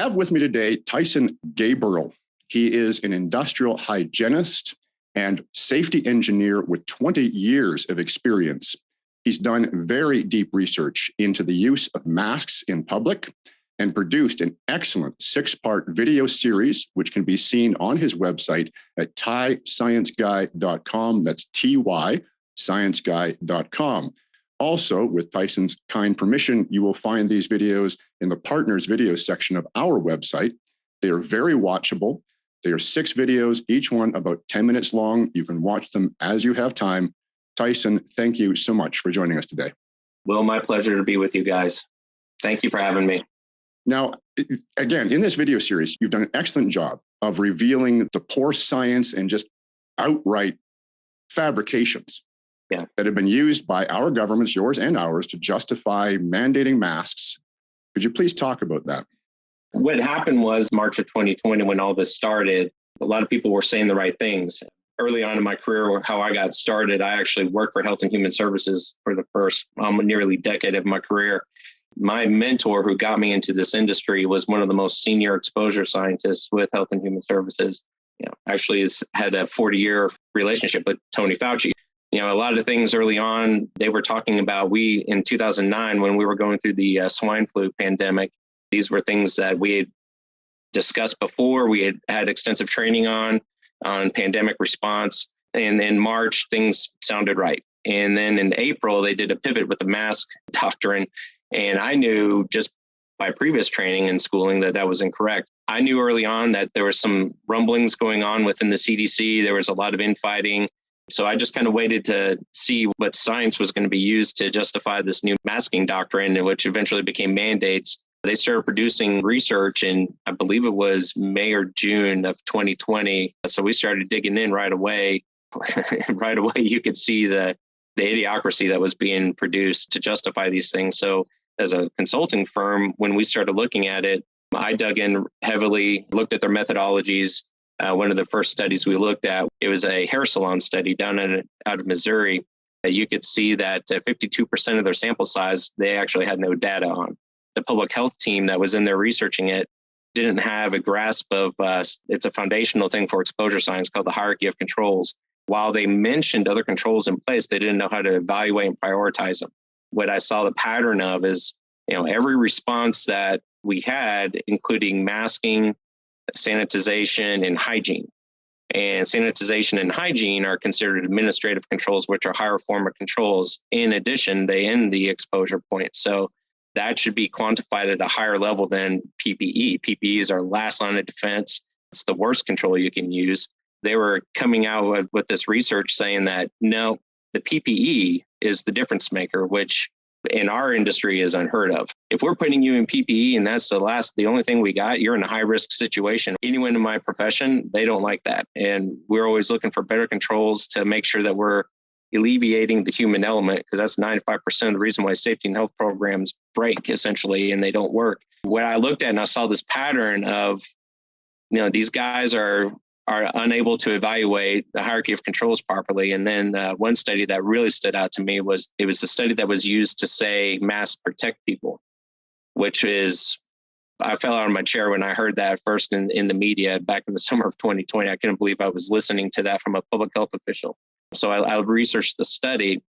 have with me today Tyson Gabriel. He is an industrial hygienist and safety engineer with 20 years of experience. He's done very deep research into the use of masks in public and produced an excellent 6-part video series, which can be seen on his website at tyscienceguy.com. That's TY, scienceguy.com. Also, with Tyson's kind permission, you will find these videos in the partners video section of our website. They are very watchable. They are 6 videos, each one about 10 minutes long. You can watch them as you have time. Tyson, thank you so much for joining us today. Well, my pleasure to be with you guys. Thank you for having me. Now, again, in this video series, you've done an excellent job of revealing the poor science and just outright fabrications that have been used by our governments, yours and ours, to justify mandating masks. Could you please talk about that? What happened was March of 2020, when all this started, a lot of people were saying the right things. Early on in my career, how I got started, I actually worked for Health and Human Services for the first nearly decade of my career. My mentor who got me into this industry was one of the most senior exposure scientists with Health and Human Services. Actually has had a 40-year relationship with Tony Fauci. A lot of things early on, they were talking about, in 2009, when we were going through the swine flu pandemic, these were things that we had discussed before. We had had extensive training on pandemic response. And in March, things sounded right. And then in April, they did a pivot with the mask doctrine. And I knew just by previous training and schooling that was incorrect. I knew early on that there were some rumblings going on within the CDC. There was a lot of infighting. So I just kind of waited to see what science was going to be used to justify this new masking doctrine, which eventually became mandates. They started producing research in, I believe it was May or June of 2020. So we started digging in right away. Right away, you could see the idiocracy that was being produced to justify these things. So as a consulting firm, when we started looking at it, I dug in heavily, looked at their methodologies. One of the first studies we looked at, it was a hair salon study out of Missouri. You could see that 52% of their sample size, they actually had no data on. The public health team that was in there researching it didn't have a grasp of, it's a foundational thing for exposure science called the hierarchy of controls. While they mentioned other controls in place, they didn't know how to evaluate and prioritize them. What I saw the pattern of is, every response that we had, including masking, sanitization, and hygiene. And sanitization and hygiene are considered administrative controls, which are higher form of controls. In addition, they end the exposure point. So that should be quantified at a higher level than PPE. PPE is our last line of defense. It's the worst control you can use. They were coming out with this research saying that, no, the PPE is the difference maker, which in our industry is unheard of. If we're putting you in PPE and that's the only thing we got, you're in a high risk situation. Anyone in my profession, they don't like that. And we're always looking for better controls to make sure that we're alleviating the human element, because that's 95% of the reason why safety and health programs break essentially, and they don't work. What I looked at and I saw this pattern of, these guys are unable to evaluate the hierarchy of controls properly. And then one study that really stood out to me was a study that was used to say masks protect people, which is, I fell out of my chair when I heard that first in the media back in the summer of 2020. I couldn't believe I was listening to that from a public health official. So I researched the study,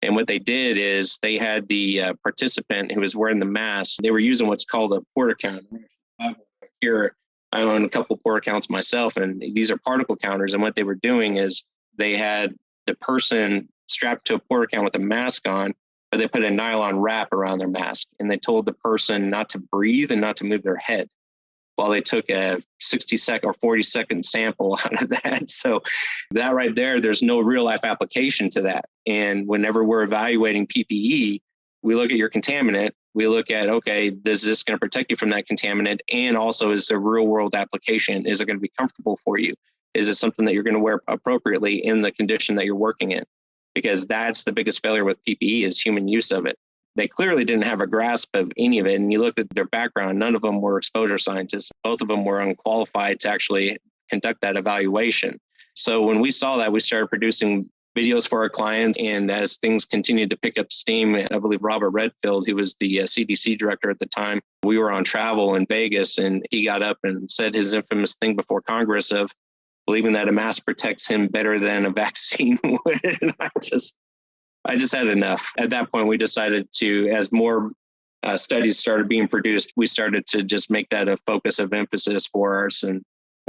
and what they did is they had the participant who was wearing the mask. They were using what's called a porta counter. Here, I own a couple porta counts myself, and these are particle counters. And what they were doing is they had the person strapped to a porta count with a mask on, but they put a nylon wrap around their mask, and they told the person not to breathe and not to move their head while they took a 60-second or 40-second sample out of that. So that right there, there's no real life application to that. And whenever we're evaluating PPE, we look at your contaminant. We look at, okay, is this going to protect you from that contaminant? And also, is there real world application? Is it going to be comfortable for you? Is it something that you're going to wear appropriately in the condition that you're working in? Because that's the biggest failure with PPE is human use of it. They clearly didn't have a grasp of any of it. And you look at their background, none of them were exposure scientists. Both of them were unqualified to actually conduct that evaluation. So when we saw that, we started producing videos for our clients. And as things continued to pick up steam, I believe Robert Redfield, who was the CDC director at the time, we were on travel in Vegas, and he got up and said his infamous thing before Congress of believing that a mask protects him better than a vaccine would. And I just had enough. At that point, we decided to, as more studies started being produced, we started to just make that a focus of emphasis for us and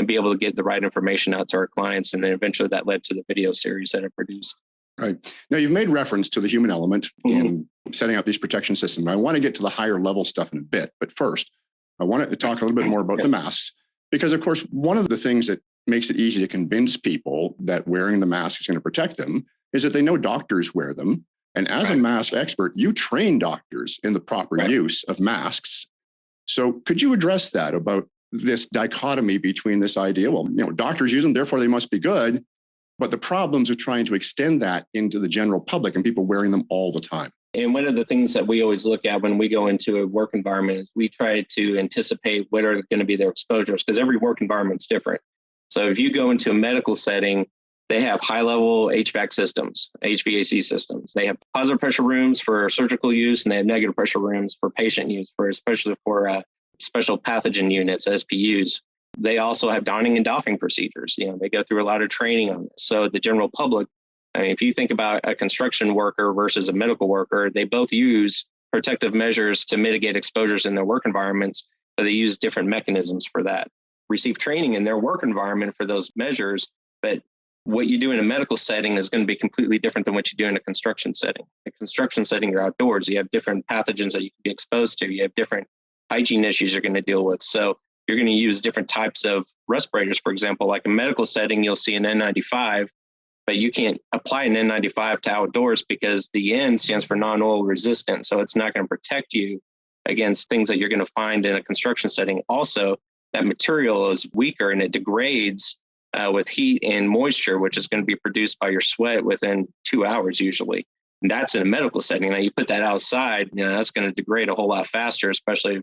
be able to get the right information out to our clients. And then eventually that led to the video series that I produced. Right. Now, you've made reference to the human element in setting up these protection systems. I want to get to the higher level stuff in a bit. But first, I wanted to talk a little bit more about the masks, because, of course, one of the things that makes it easy to convince people that wearing the mask is going to protect them is that they know doctors wear them. And as a mask expert, you train doctors in the proper use of masks. So could you address that about this dichotomy between this idea, well, doctors use them, therefore they must be good, but the problems of trying to extend that into the general public and people wearing them all the time? And one of the things that we always look at when we go into a work environment is we try to anticipate what are going to be their exposures, because every work environment is different. So if you go into a medical setting, they have high-level HVAC systems, HVAC systems. They have positive pressure rooms for surgical use, and they have negative pressure rooms for patient use, especially for special pathogen units, SPUs. They also have donning and doffing procedures. They go through a lot of training on this. So the general public, if you think about a construction worker versus a medical worker, they both use protective measures to mitigate exposures in their work environments, but they use different mechanisms for that. Receive training in their work environment for those measures, but what you do in a medical setting is going to be completely different than what you do in a construction setting. A construction setting, you're outdoors. You have different pathogens that you can be exposed to. You have different hygiene issues you're going to deal with. So you're going to use different types of respirators. For example, like a medical setting, you'll see an N95, but you can't apply an N95 to outdoors because the N stands for non-oil resistant. So it's not going to protect you against things that you're going to find in a construction setting. Also, that material is weaker and it degrades with heat and moisture, which is going to be produced by your sweat within 2 hours usually. And that's in a medical setting. Now you put that outside, that's going to degrade a whole lot faster, especially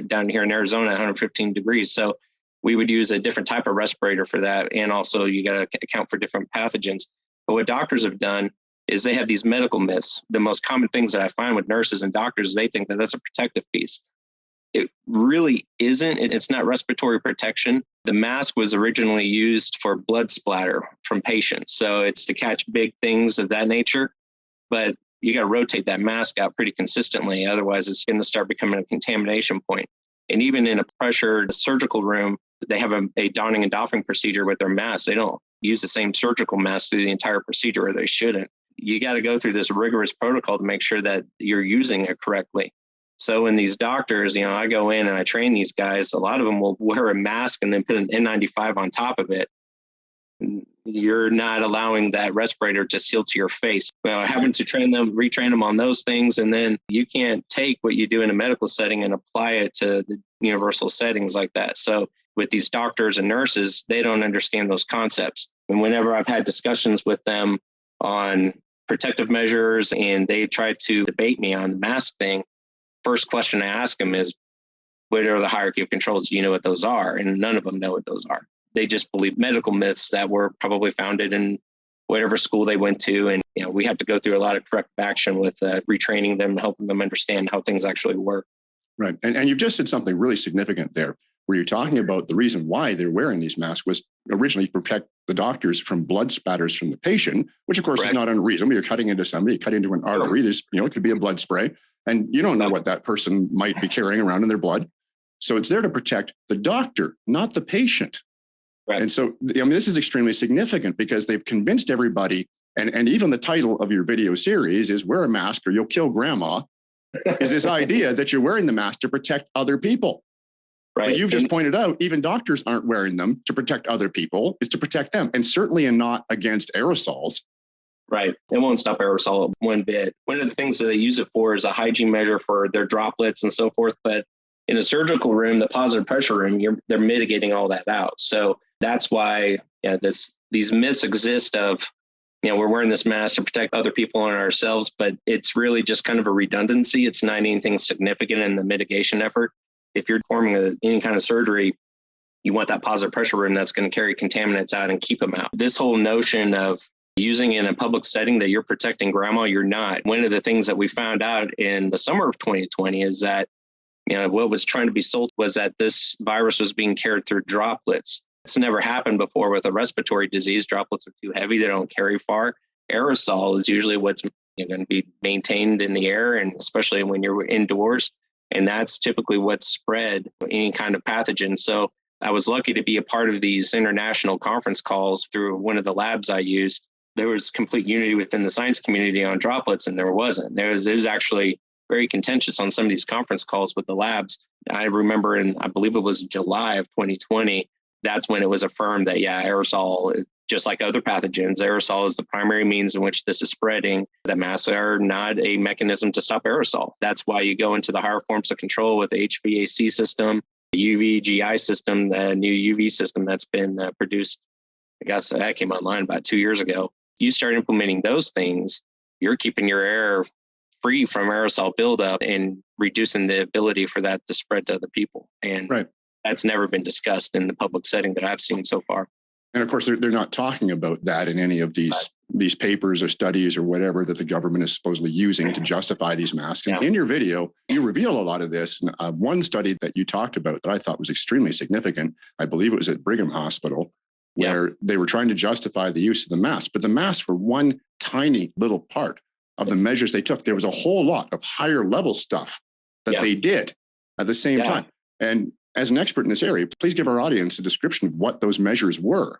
down here in Arizona at 115 degrees. So we would use a different type of respirator for that. And also you got to account for different pathogens. But what doctors have done is they have these medical myths. The most common things that I find with nurses and doctors, they think that that's a protective piece. It really isn't. It's not respiratory protection. The mask was originally used for blood splatter from patients. So it's to catch big things of that nature, but you got to rotate that mask out pretty consistently. Otherwise, it's going to start becoming a contamination point. And even in a pressured surgical room, they have a donning and doffing procedure with their masks. They don't use the same surgical mask through the entire procedure, or they shouldn't. You got to go through this rigorous protocol to make sure that you're using it correctly. So when these doctors, I go in and I train these guys, a lot of them will wear a mask and then put an N95 on top of it. You're not allowing that respirator to seal to your face. Having to retrain them on those things. And then you can't take what you do in a medical setting and apply it to the universal settings like that. So with these doctors and nurses, they don't understand those concepts. And whenever I've had discussions with them on protective measures and they try to debate me on the mask thing, first question I ask them is, what are the hierarchy of controls? Do you know what those are? And none of them know what those are. They just believe medical myths that were probably founded in whatever school they went to. And we have to go through a lot of corrective action with retraining them, helping them understand how things actually work. Right. And you've just said something really significant there, where you're talking about the reason why they're wearing these masks was originally to protect the doctors from blood spatters from the patient, which of course is not unreasonable. You're cutting into somebody, you cut into an artery. There's, it could be a blood spray, and you don't know what that person might be carrying around in their blood. So it's there to protect the doctor, not the patient. Right. And so, this is extremely significant because they've convinced everybody, and even the title of your video series is "Wear a Mask or You'll Kill Grandma," is this idea that you're wearing the mask to protect other people. Right. But you've just pointed out, even doctors aren't wearing them to protect other people, it's to protect them, and certainly not against aerosols. Right. It won't stop aerosol one bit. One of the things that they use it for is a hygiene measure for their droplets and so forth. But in a surgical room, the positive pressure room, they're mitigating all that out. So that's why these myths exist of, we're wearing this mask to protect other people and ourselves, but it's really just kind of a redundancy. It's not anything significant in the mitigation effort. If you're performing any kind of surgery, you want that positive pressure room that's going to carry contaminants out and keep them out. This whole notion of using in a public setting that you're protecting grandma, you're not. One of the things that we found out in the summer of 2020 is that, what was trying to be sold was that this virus was being carried through droplets. It's never happened before with a respiratory disease. Droplets are too heavy. They don't carry far. Aerosol is usually what's going to be maintained in the air, and especially when you're indoors. And that's typically what's spread any kind of pathogen. So I was lucky to be a part of these international conference calls through one of the labs I use. There was complete unity within the science community on droplets, and there wasn't. It was actually very contentious on some of these conference calls with the labs. I remember I believe it was July of 2020, that's when it was affirmed that, aerosol, just like other pathogens, aerosol is the primary means in which this is spreading. That masks are not a mechanism to stop aerosol. That's why you go into the higher forms of control with the HVAC system, the UVGI system, the new UV system that's been produced. I guess that came online about 2 years ago. You start implementing those things, you're keeping your air free from aerosol buildup and reducing the ability for that to spread to other people. And That's never been discussed in the public setting that I've seen so far. And of course, they're not talking about that in any of these papers or studies or whatever that the government is supposedly using to justify these masks. And in your video, you reveal a lot of this. And, one study that you talked about that I thought was extremely significant, I believe it was at Brigham Hospital, where they were trying to justify the use of the mask. But the masks were one tiny little part of the measures they took. There was a whole lot of higher level stuff that they did at the same time. And as an expert in this area, please give our audience a description of what those measures were.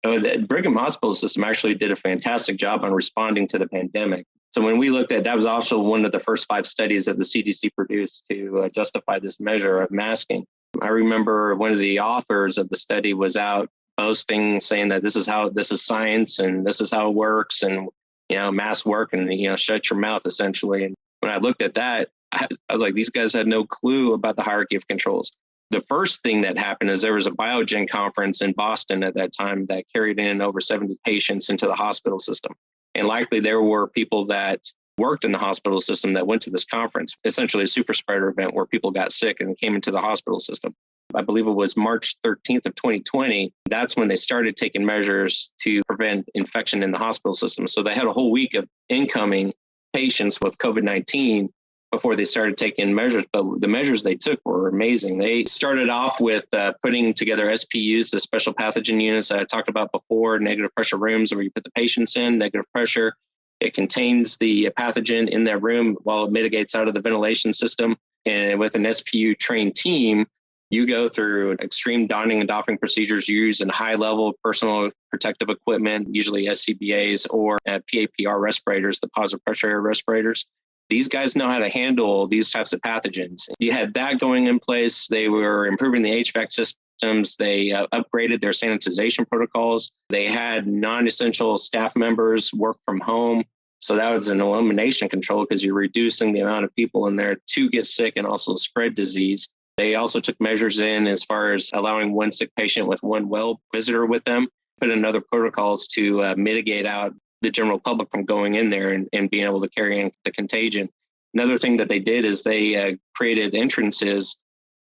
The Brigham Hospital system actually did a fantastic job on responding to the pandemic. So when we looked at, that was also one of the first 5 studies that the CDC produced to justify this measure of masking. I remember one of the authors of the study was out boasting, saying that this is science and this is how it works, and masks work, and shut your mouth essentially. And when I looked at that, I was like, these guys had no clue about the hierarchy of controls. The first thing that happened is there was a Biogen conference in Boston at that time that carried in over 70 patients into the hospital system. And likely there were people that worked in the hospital system that went to this conference, essentially a super spreader event where people got sick and came into the hospital system. I believe it was March 13th of 2020. That's when they started taking measures to prevent infection in the hospital system. So they had a whole week of incoming patients with COVID-19 before they started taking measures. But the measures they took were amazing. They started off with putting together SPUs, the special pathogen units that I talked about before, negative pressure rooms where you put the patients in, negative pressure. It contains the pathogen in that room while it mitigates out of the ventilation system. And with an SPU trained team, you go through extreme donning and doffing procedures using high-level personal protective equipment, usually SCBAs or PAPR respirators, the positive pressure air respirators. These guys know how to handle these types of pathogens. You had that going in place. They were improving the HVAC systems. They upgraded their sanitization protocols. They had non-essential staff members work from home. So that was an elimination control because you're reducing the amount of people in there to get sick and also spread disease. They also took measures in as far as allowing one sick patient with one well visitor with them, put in other protocols to mitigate out the general public from going in there and being able to carry in the contagion. Another thing that they did is they created entrances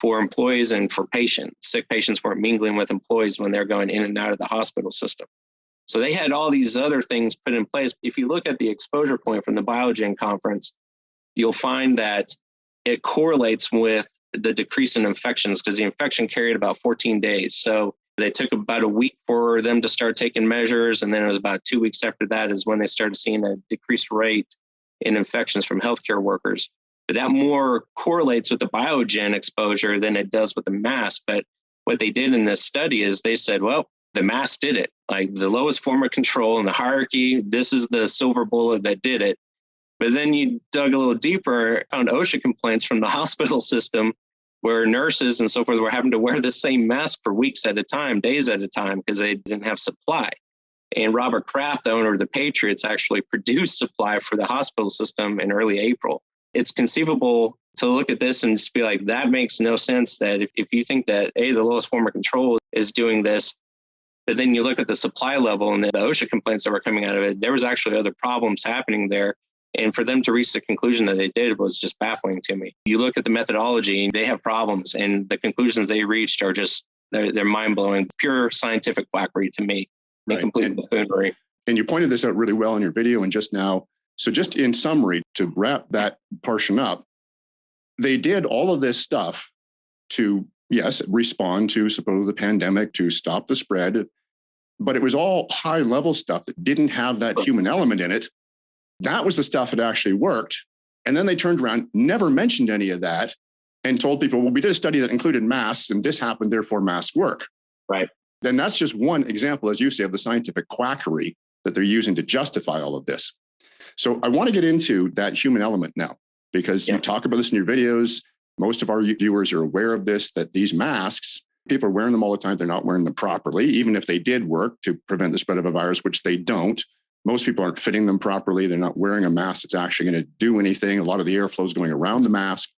for employees and for patients. Sick patients weren't mingling with employees when they're going in and out of the hospital system. So they had all these other things put in place. If you look at the exposure point from the Biogen conference, you'll find that it correlates with the decrease in infections because the infection carried about 14 days. So they took about a week for them to start taking measures. And then it was about 2 weeks after that is when they started seeing a decreased rate in infections from healthcare workers. But that more correlates with the Biogen exposure than it does with the mask. But what they did in this study is they said, well, the mask did it. Like the lowest form of control in the hierarchy, this is the silver bullet that did it. But then you dug a little deeper, found OSHA complaints from the hospital system where nurses and so forth were having to wear the same mask for weeks at a time, days at a time, because they didn't have supply. And Robert Kraft, the owner of the Patriots, actually produced supply for the hospital system in early April. It's conceivable to look at this and just be like, that makes no sense that if you think that, the lowest form of control is doing this, but then you look at the supply level and the OSHA complaints that were coming out of it, there was actually other problems happening there. And for them to reach the conclusion that they did was just baffling to me. You look at the methodology, they have problems, and the conclusions they reached are just, they're mind-blowing, pure scientific quackery to me, and complete buffoonery. And you pointed this out really well in your video and just now. So just in summary, to wrap that portion up, they did all of this stuff to, yes, respond to suppose the pandemic, to stop the spread, but it was all high level stuff that didn't have that human element in it. That was the stuff that actually worked. And then they turned around, never mentioned any of that, and told people, well, we did a study that included masks and this happened, therefore masks work. Right. Then that's just one example, as you say, of the scientific quackery that they're using to justify all of this. So I want to get into that human element now, because you talk about this in your videos. Most of our viewers are aware of this, that these masks, people are wearing them all the time. They're not wearing them properly, even if they did work to prevent the spread of a virus, which they don't. Most people aren't fitting them properly. They're not wearing a mask that's actually going to do anything. A lot of the airflow is going around the mask.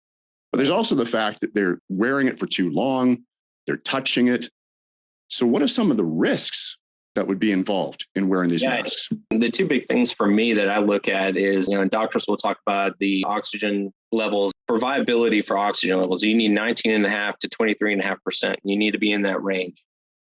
But there's also the fact that they're wearing it for too long. They're touching it. So what are some of the risks that would be involved in wearing these masks? The two big things for me that I look at is, doctors will talk about the oxygen levels, for viability for oxygen levels. You need 19.5 to 23.5%. You need to be in that range.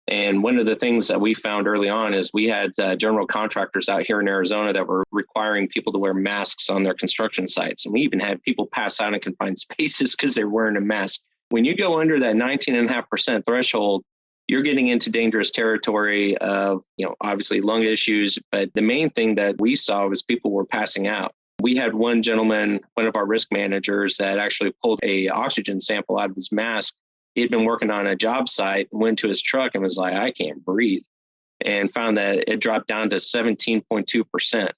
And one of the things that we found early on is we had general contractors out here in Arizona that were requiring people to wear masks on their construction sites. And we even had people pass out in confined spaces because they're wearing a mask. When you go under that 19.5% threshold, you're getting into dangerous territory of, obviously lung issues. But the main thing that we saw was people were passing out. We had one gentleman, one of our risk managers, that actually pulled a oxygen sample out of his mask. He'd been working on a job site, went to his truck and was like, I can't breathe, and found that it dropped down to 17.2%.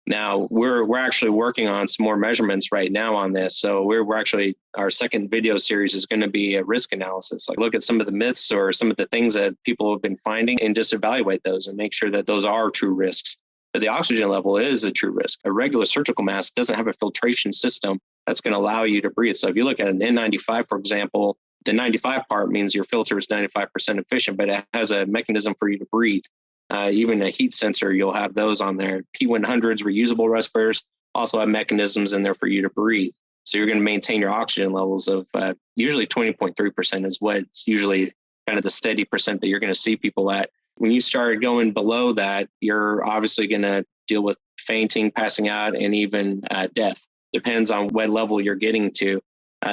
Now we're actually working on some more measurements right now on this. So we're actually, our second video series is going to be a risk analysis, like look at some of the myths or some of the things that people have been finding and just evaluate those and make sure that those are true risks. But the oxygen level is a true risk. A regular surgical mask doesn't have a filtration system that's going to allow you to breathe. So if you look at an N95, for example, the 95 part means your filter is 95% efficient, but it has a mechanism for you to breathe. Even a heat sensor, you'll have those on there. P100s, reusable respirators, also have mechanisms in there for you to breathe. So you're going to maintain your oxygen levels of usually 20.3% is what's usually kind of the steady percent that you're going to see people at. When you start going below that, you're obviously going to deal with fainting, passing out, and even death. Depends on what level you're getting to.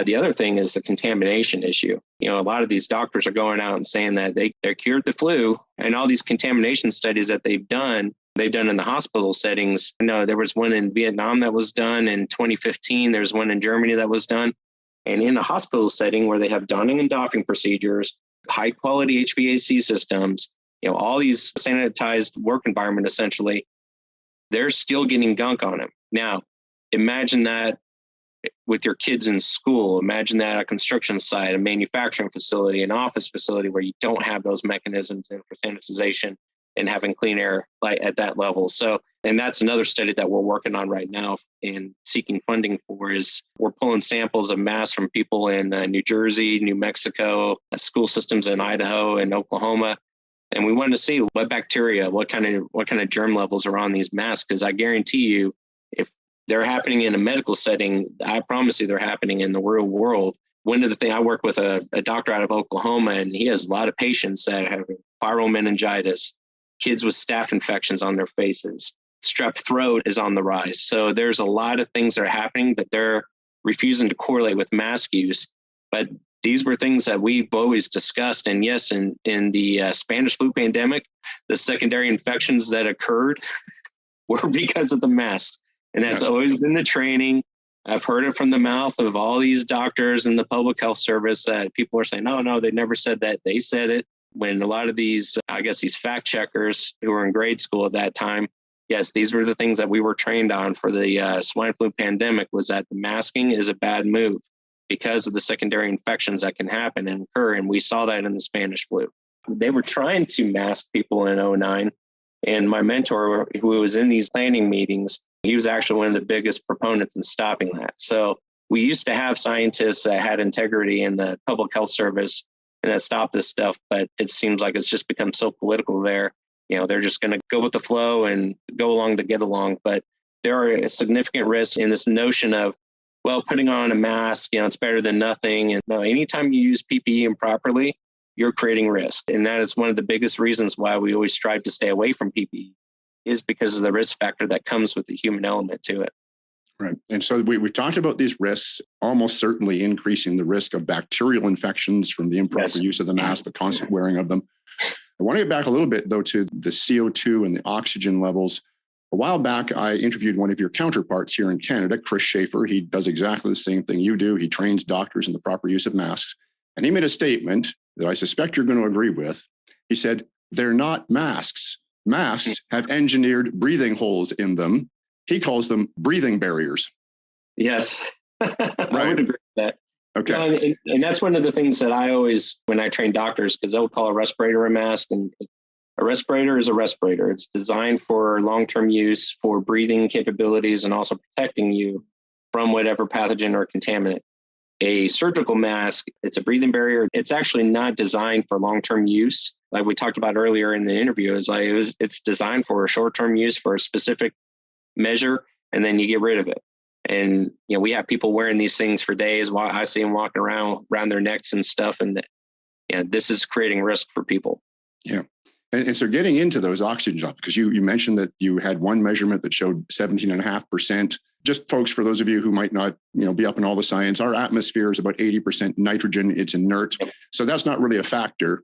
The other thing is the contamination issue. A lot of these doctors are going out and saying that they're cured the flu, and all these contamination studies that they've done in the hospital settings. There was one in Vietnam that was done in 2015. There's one in Germany that was done. And in a hospital setting where they have donning and doffing procedures, high quality HVAC systems, all these sanitized work environment, essentially, they're still getting gunk on them. Now, imagine that with your kids in school. Imagine that at a construction site, a manufacturing facility, an office facility where you don't have those mechanisms in for sanitization and having clean air like at that level. So, and that's another study that we're working on right now and seeking funding for, is we're pulling samples of masks from people in New Jersey, New Mexico, school systems in Idaho and Oklahoma. And we wanted to see what bacteria, what kind of germ levels are on these masks. Because I guarantee you, if they're happening in a medical setting, I promise you they're happening in the real world. One of the things, I work with a doctor out of Oklahoma, and he has a lot of patients that have viral meningitis, kids with staph infections on their faces. Strep throat is on the rise. So there's a lot of things that are happening that they're refusing to correlate with mask use. But these were things that we've always discussed. And yes, in the Spanish flu pandemic, the secondary infections that occurred were because of the mask. And that's always been the training. I've heard it from the mouth of all these doctors in the public health service that people are saying, no, they never said that. They said it. When a lot of these, these fact checkers who were in grade school at that time, yes, these were the things that we were trained on for the swine flu pandemic, was that the masking is a bad move because of the secondary infections that can happen and occur. And we saw that in the Spanish flu. They were trying to mask people in 2009. And my mentor, who was in these planning meetings, he was actually one of the biggest proponents in stopping that. So we used to have scientists that had integrity in the public health service and that stopped this stuff, but it seems like it's just become so political there. They're just going to go with the flow and go along to get along. But there are significant risks in this notion of, well, putting on a mask, it's better than nothing. And no, anytime you use PPE improperly, you're creating risk. And that is one of the biggest reasons why we always strive to stay away from PPE. is because of the risk factor that comes with the human element to it. Right. And so we talked about these risks, almost certainly increasing the risk of bacterial infections from the improper use of the mask, the constant wearing of them. I want to get back a little bit, though, to the CO2 and the oxygen levels. A while back, I interviewed one of your counterparts here in Canada, Chris Schaefer. He does exactly the same thing you do. He trains doctors in the proper use of masks. And he made a statement that I suspect you're going to agree with. He said, they're not masks. Masks have engineered breathing holes in them. He calls them breathing barriers. Yes, right. I would agree with that. Okay. And that's one of the things that I always, when I train doctors, because they'll call a respirator a mask, and a respirator is a respirator. It's designed for long-term use for breathing capabilities and also protecting you from whatever pathogen or contaminant. A surgical mask, it's a breathing barrier. It's actually not designed for long-term use. Like we talked about earlier in the interview, it's designed for a short-term use for a specific measure, and then you get rid of it. And we have people wearing these things for days. While I see them walking around their necks and stuff, and this is creating risk for people. Yeah. And so getting into those oxygen levels, because you mentioned that you had one measurement that showed 17.5%. Just folks, for those of you who might not be up in all the science, our atmosphere is about 80% nitrogen. It's inert. Yep. So that's not really a factor.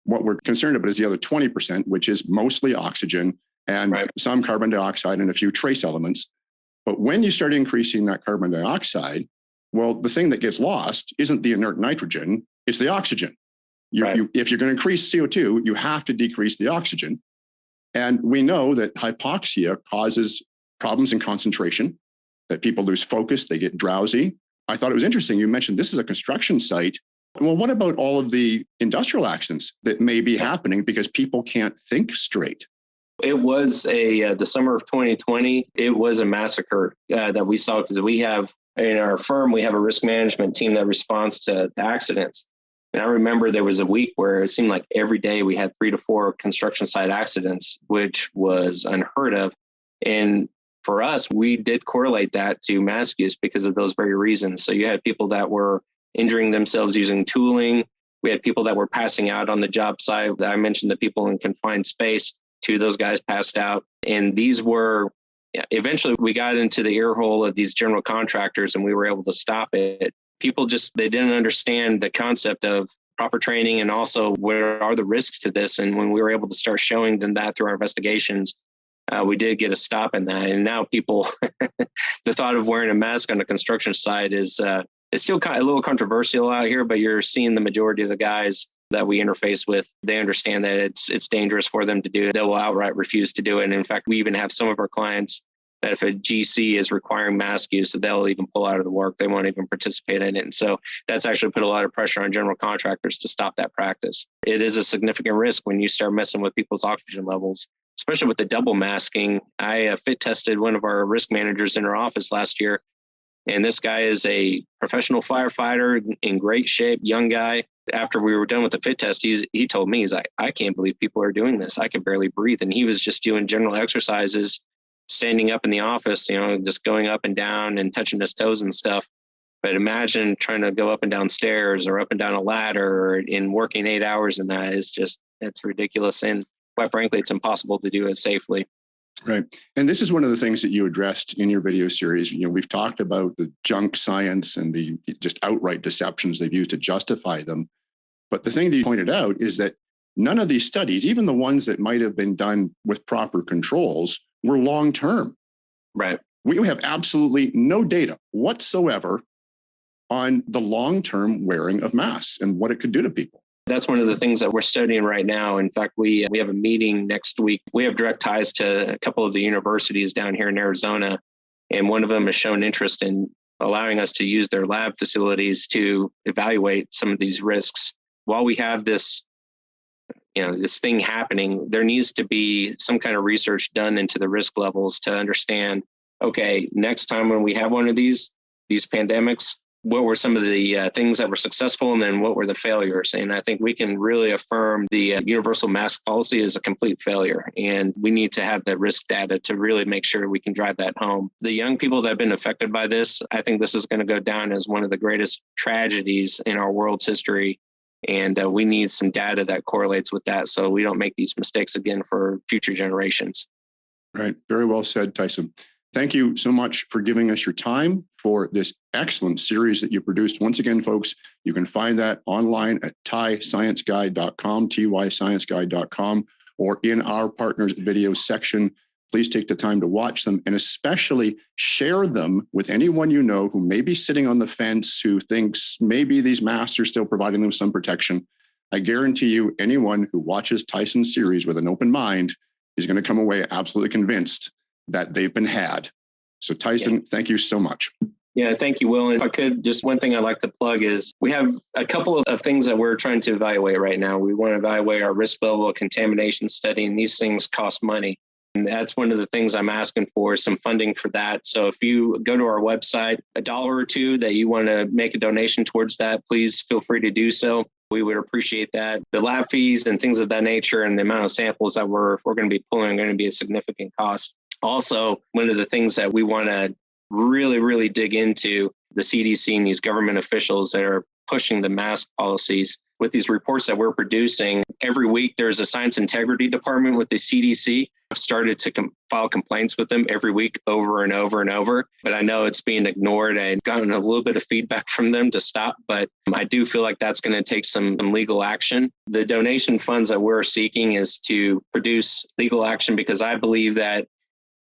What we're concerned about is the other 20%, which is mostly oxygen and some carbon dioxide and a few trace elements. But when you start increasing that carbon dioxide, well, the thing that gets lost isn't the inert nitrogen, it's the oxygen. If you're going to increase CO2, you have to decrease the oxygen. And we know that hypoxia causes problems in concentration, that people lose focus, they get drowsy. I thought it was interesting. You mentioned this is a construction site. Well, what about all of the industrial accidents that may be happening because people can't think straight? It was the summer of 2020. It was a massacre that we saw, because we have in our firm, we have a risk management team that responds to accidents. And I remember there was a week where it seemed like every day we had 3 to 4 construction site accidents, which was unheard of. And for us, we did correlate that to mask use because of those very reasons. So you had people that were injuring themselves using tooling. We had people that were passing out on the job site. I mentioned the people in confined space. 2 of those guys passed out. And these were, eventually we got into the ear hole of these general contractors and we were able to stop it. People they didn't understand the concept of proper training and also what are the risks to this. And when we were able to start showing them that through our investigations, we did get a stop in that. And now people, the thought of wearing a mask on a construction site is still a little controversial out here, but you're seeing the majority of the guys that we interface with, they understand that it's dangerous for them to do. They will outright refuse to do it. And in fact, we even have some of our clients that if a GC is requiring mask use, they'll even pull out of the work. They won't even participate in it. And so that's actually put a lot of pressure on general contractors to stop that practice. It is a significant risk when you start messing with people's oxygen levels, especially with the double masking. I fit tested one of our risk managers in our office last year. And this guy is a professional firefighter in great shape, young guy. After we were done with the fit test, he told me, he's like, I can't believe people are doing this. I can barely breathe. And he was just doing general exercises, standing up in the office, just going up and down and touching his toes and stuff. But imagine trying to go up and down stairs or up and down a ladder or in working 8 hours in that is just, it's ridiculous. And quite frankly, it's impossible to do it safely. Right. And this is one of the things that you addressed in your video series. We've talked about the junk science and the just outright deceptions they've used to justify them. But the thing that you pointed out is that none of these studies, even the ones that might have been done with proper controls, were long-term. Right. We have absolutely no data whatsoever on the long-term wearing of masks and what it could do to people. That's one of the things that we're studying right now. In fact, we have a meeting next week. We have direct ties to a couple of the universities down here in Arizona, and one of them has shown interest in allowing us to use their lab facilities to evaluate some of these risks. While we have this, this thing happening, there needs to be some kind of research done into the risk levels to understand, okay, next time when we have one of these pandemics, what were some of the things that were successful and then what were the failures? And I think we can really affirm the universal mask policy is a complete failure. And we need to have the risk data to really make sure we can drive that home. The young people that have been affected by this, I think this is going to go down as one of the greatest tragedies in our world's history. And we need some data that correlates with that so we don't make these mistakes again for future generations. Right. Very well said, Tyson. Thank you so much for giving us your time for this excellent series that you produced. Once again, folks, you can find that online at tyscienceguide.com, tyscienceguide.com, or in our partners video section. Please take the time to watch them and especially share them with anyone you know who may be sitting on the fence, who thinks maybe these masks are still providing them some protection. I guarantee you, anyone who watches Tyson's series with an open mind is going to come away absolutely convinced that they've been had. So Tyson, Thank you so much. Yeah, thank you, Will. And if I could, just one thing I'd like to plug is we have a couple of things that we're trying to evaluate right now. We want to evaluate our risk level of contamination study, and these things cost money. And that's one of the things I'm asking for, is some funding for that. So if you go to our website, $1 or $2 that you want to make a donation towards that, please feel free to do so. We would appreciate that. The lab fees and things of that nature and the amount of samples that we're going to be pulling are going to be a significant cost. Also, one of the things that we want to really, really dig into, the CDC and these government officials that are pushing the mask policies. With these reports that we're producing, every week there's a science integrity department with the CDC. I've started to file complaints with them every week over and over and over, but I know it's being ignored. I've gotten a little bit of feedback from them to stop, but I do feel like that's going to take some legal action. The donation funds that we're seeking is to produce legal action, because I believe that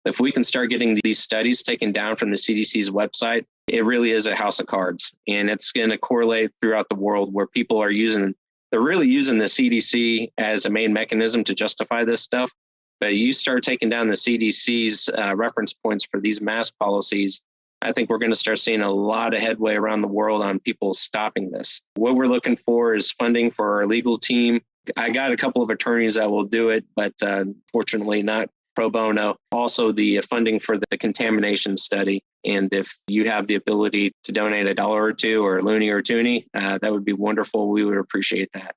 if we can start getting these studies taken down from the CDC's website, it really is a house of cards. And it's going to correlate throughout the world where people are they're really using the CDC as a main mechanism to justify this stuff. But you start taking down the CDC's reference points for these mask policies, I think we're going to start seeing a lot of headway around the world on people stopping this. What we're looking for is funding for our legal team. I got a couple of attorneys that will do it, but fortunately not pro bono. Also, the funding for the contamination study. And if you have the ability to donate $1 or $2 or loony or toonie, that would be wonderful. We would appreciate that.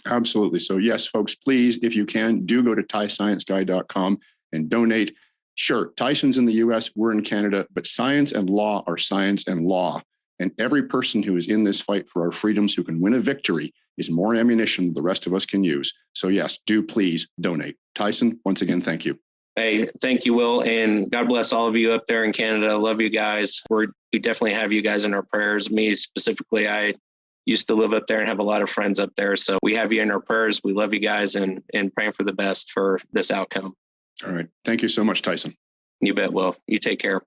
Absolutely. So yes, folks, please, if you can, do go to tyscienceguide.com and donate. Sure, Tyson's in the US, we're in Canada, but science and law are science and law. And every person who is in this fight for our freedoms, who can win a victory, is more ammunition the rest of us can use. So yes, do please donate. Tyson, once again, thank you. Hey, thank you, Will. And God bless all of you up there in Canada. I love you guys. We definitely have you guys in our prayers. Me specifically, I used to live up there and have a lot of friends up there. So we have you in our prayers. We love you guys and praying for the best for this outcome. All right. Thank you so much, Tyson. You bet, Will. You take care.